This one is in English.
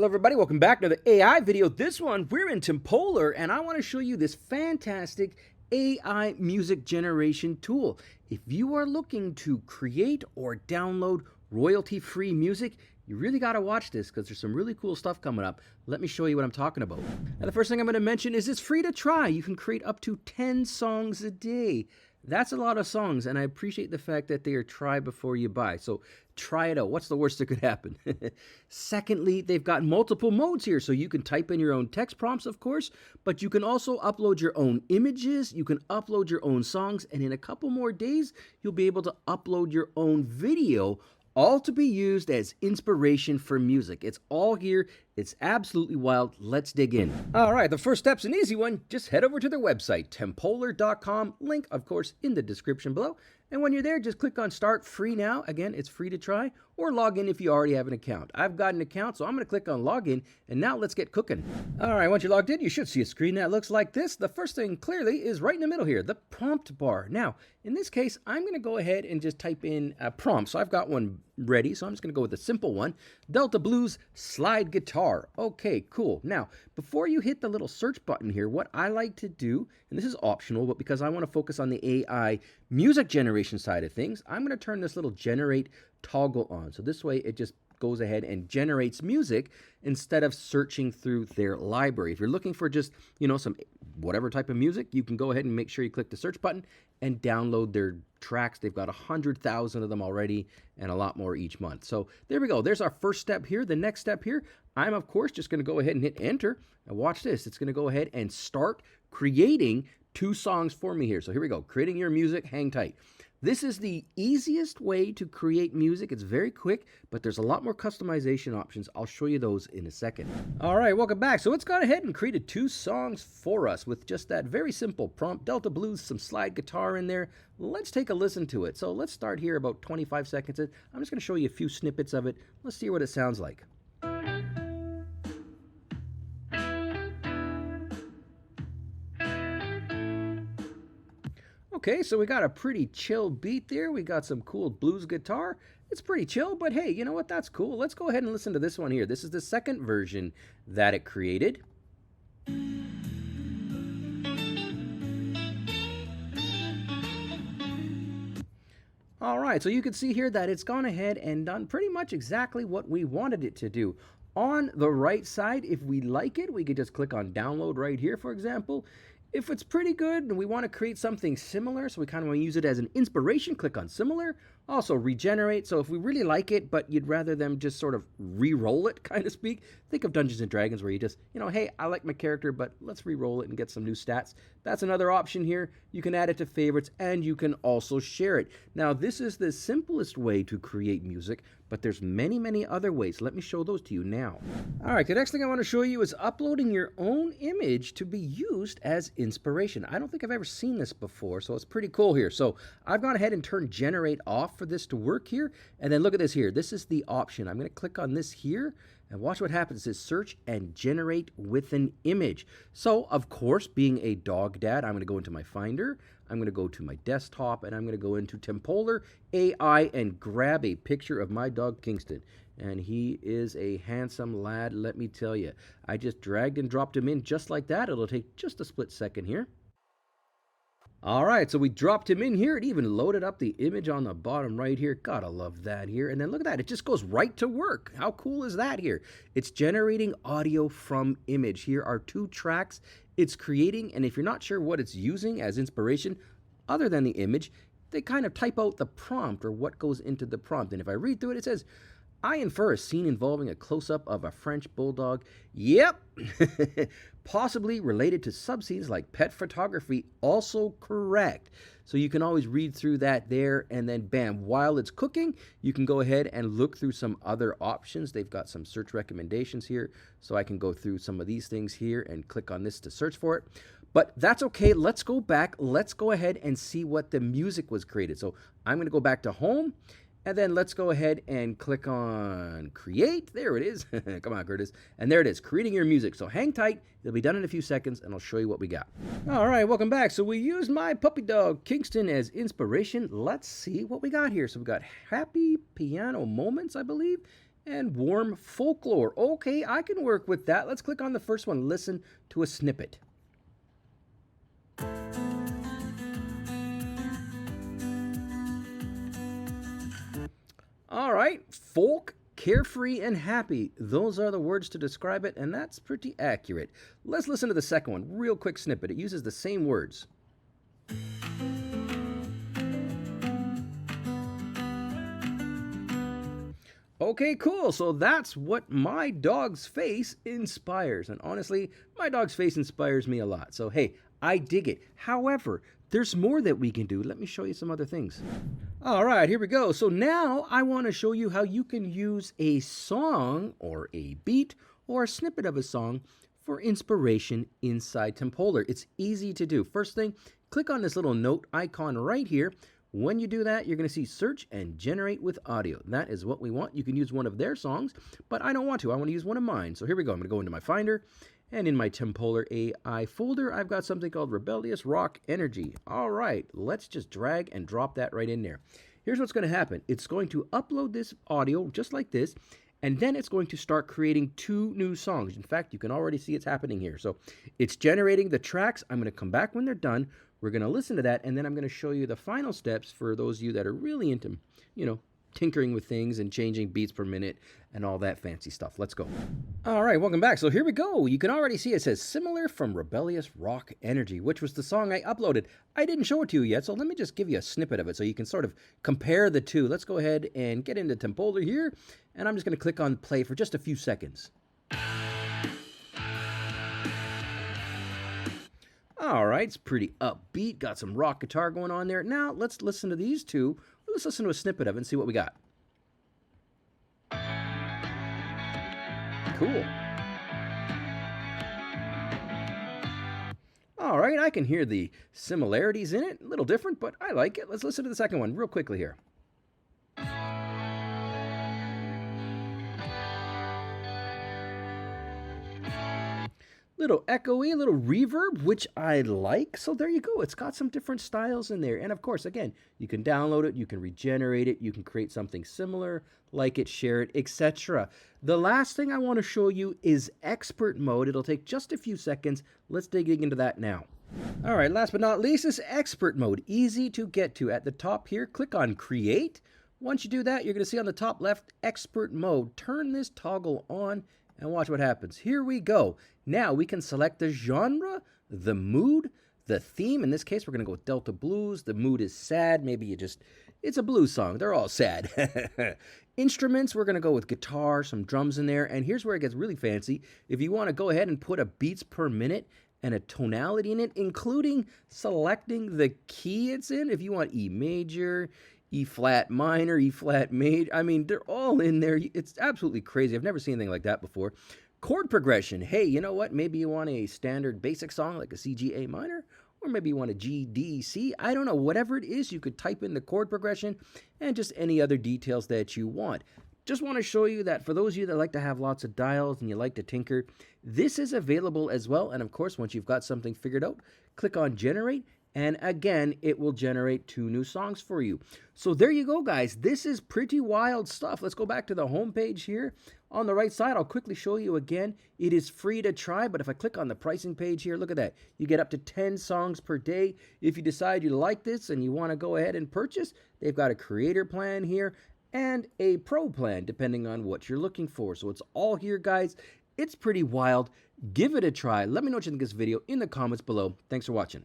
Hello everybody, welcome back to the AI video. This one, we're in Tempolor, and I want to show you this fantastic AI music generation tool. If you are looking to create or download royalty-free music, you really got to watch this because there's some really cool stuff coming up. Let me show you what I'm talking about. Now, the first thing I'm going to mention is it's free to try. You can create up to 10 songs a day. That's a lot of songs, and I appreciate the fact that they are try before you buy. So try it out. What's the worst that could happen? Secondly, they've got multiple modes here, so you can type in your own text prompts, of course, but you can also upload your own images, you can upload your own songs, and in a couple more days, you'll be able to upload your own video, all to be used as inspiration for music. It's all here. It's absolutely wild. Let's dig in. All right, the first step's an easy one. Just head over to their website, tempolor.com. Link, of course, in the description below. And when you're there, just click on Start Free Now. Again, it's free to try, or log in if you already have an account. I've got an account, so I'm going to click on Login, and now let's get cooking. All right, once you're logged in, you should see a screen that looks like this. The first thing, clearly, is right in the middle here, the prompt bar. Now, in this case, I'm going to go ahead and just type in a prompt. So I've got one ready, so I'm just going to go with a simple one. Delta Blues slide guitar. Okay, cool. Now, before you hit the little search button here, what I like to do, and this is optional, but because I want to focus on the AI music generation side of things, I'm going to turn this little generate toggle on. So this way it just goes ahead and generates music instead of searching through their library. If you're looking for just, some whatever type of music, you can go ahead and make sure you click the search button and download their tracks. They've got 100,000 of them already and a lot more each month. So there we go. There's our first step here. The next step here, I'm of course just going to go ahead and hit enter. And watch this. It's going to go ahead and start creating 2 songs for me here. So here we go. Creating your music. Hang tight. This is the easiest way to create music. It's very quick, but there's a lot more customization options. I'll show you those in a second. All right, welcome back. So it's gone ahead and created 2 songs for us with just that very simple prompt. Delta Blues, some slide guitar in there. Let's take a listen to it. So let's start here about 25 seconds in. I'm just going to show you a few snippets of it. Let's see what it sounds like. Okay, so we got a pretty chill beat there. We got some cool blues guitar. It's pretty chill, but hey, you know what? That's cool. Let's go ahead and listen to this one here. This is the second version that it created. All right, so you can see here that it's gone ahead and done pretty much exactly what we wanted it to do. On the right side, if we like it, we could just click on download right here, for example. If it's pretty good and we want to create something similar, so we kind of want to use it as an inspiration, click on similar. Also regenerate, so if we really like it, but you'd rather them just sort of re-roll it, kind of speak. Think of Dungeons & Dragons where you just, hey, I like my character, but let's re-roll it and get some new stats. That's another option here. You can add it to favorites, and you can also share it. Now, this is the simplest way to create music, but there's many, many other ways. Let me show those to you now. All right, the next thing I want to show you is uploading your own image to be used as inspiration. I don't think I've ever seen this before, so it's pretty cool here. So I've gone ahead and turned generate off for this to work here. And then look at this here. This is the option. I'm going to click on this here. And watch what happens. It says search and generate with an image. So, of course, being a dog dad, I'm going to go into my Finder. I'm going to go to my desktop, and I'm going to go into Tempolor AI and grab a picture of my dog, Kingston. And he is a handsome lad, let me tell you. I just dragged and dropped him in just like that. It'll take just a split second here. All right, so we dropped him in here. It even loaded up the image on the bottom right here. Gotta love that here. And then look at that. It just goes right to work. How cool is that here? It's generating audio from image. Here are 2 tracks it's creating. And if you're not sure what it's using as inspiration, other than the image, they kind of type out the prompt or what goes into the prompt. And if I read through it, it says, I infer a scene involving a close-up of a French bulldog. Yep. Possibly related to subscenes like pet photography. Also correct. So you can always read through that there, and then bam, while it's cooking, you can go ahead and look through some other options. They've got some search recommendations here, so I can go through some of these things here and click on this to search for it. But that's okay. Let's go back. Let's go ahead and see what the music was created. So I'm going to go back to home. And then let's go ahead and click on create. There it is. Come on, Curtis. And there it is, creating your music. So hang tight. It'll be done in a few seconds, and I'll show you what we got. All right, welcome back. So we used my puppy dog, Kingston, as inspiration. Let's see what we got here. So we got happy piano moments, I believe. And warm folklore. Okay, I can work with that. Let's click on the first one. Listen to a snippet. All right, folk, carefree, and happy. Those are the words to describe it, and that's pretty accurate. Let's listen to the second one. Real quick snippet. It uses the same words. Okay, cool. So that's what my dog's face inspires. And honestly, my dog's face inspires me a lot. So hey, I dig it. However, there's more that we can do. Let me show you some other things. All right, here we go. So now I want to show you how you can use a song or a beat or a snippet of a song for inspiration inside Tempolor. It's easy to do. First thing, click on this little note icon right here. When you do that, you're going to see search and generate with audio. That is what we want. You can use one of their songs, but I don't want to. I want to use one of mine. So here we go. I'm going to go into my Finder, and in my Tempolor AI folder, I've got something called Rebellious Rock Energy. All right, let's just drag and drop that right in there. Here's what's going to happen. It's going to upload this audio just like this, and then it's going to start creating 2 new songs. In fact, you can already see it's happening here. So it's generating the tracks. I'm going to come back when they're done. We're going to listen to that, and then I'm going to show you the final steps for those of you that are really into, tinkering with things and changing beats per minute and all that fancy stuff. Let's go. All right, welcome back. So here we go. You can already see it says Similar from Rebellious Rock Energy, which was the song I uploaded. I didn't show it to you yet, so let me just give you a snippet of it so you can sort of compare the two. Let's go ahead and get into Tempolor here, and I'm just going to click on play for just a few seconds. All right, it's pretty upbeat, got some rock guitar going on there. Now, let's listen to these two. Let's listen to a snippet of it and see what we got. Cool. All right, I can hear the similarities in it. A little different, but I like it. Let's listen to the second one real quickly here. Little echoey, little reverb, which I like. So there you go. It's got some different styles in there. And of course, again, you can download it, you can regenerate it, you can create something similar, like it, share it, etc. The last thing I want to show you is expert mode. It'll take just a few seconds. Let's dig into that now. All right, last but not least is expert mode. Easy to get to. At the top here, click on create. Once you do that, you're going to see on the top left, expert mode. Turn this toggle on and watch what happens. Here we go. Now we can select the genre, the mood, the theme. In this case, we're going to go with Delta Blues. The mood is sad. Maybe it's a blues song. They're all sad. Instruments, we're going to go with guitar, some drums in there. And here's where it gets really fancy. If you want to go ahead and put a beats per minute and a tonality in it, including selecting the key it's in. If you want E major, E flat minor, E flat major. I mean, they're all in there. It's absolutely crazy. I've never seen anything like that before. Chord progression. Hey, you know what? Maybe you want a standard basic song like a C, G, A minor, or maybe you want a G, D, C. I don't know. Whatever it is, you could type in the chord progression and just any other details that you want. Just want to show you that for those of you that like to have lots of dials and you like to tinker, this is available as well. And of course, once you've got something figured out, click on generate. And again, it will generate 2 new songs for you. So there you go, guys. This is pretty wild stuff. Let's go back to the home page here. On the right side, I'll quickly show you again. It is free to try, but if I click on the pricing page here, look at that. You get up to 10 songs per day. If you decide you like this and you want to go ahead and purchase, they've got a creator plan here and a pro plan, depending on what you're looking for. So it's all here, guys. It's pretty wild. Give it a try. Let me know what you think of this video in the comments below. Thanks for watching.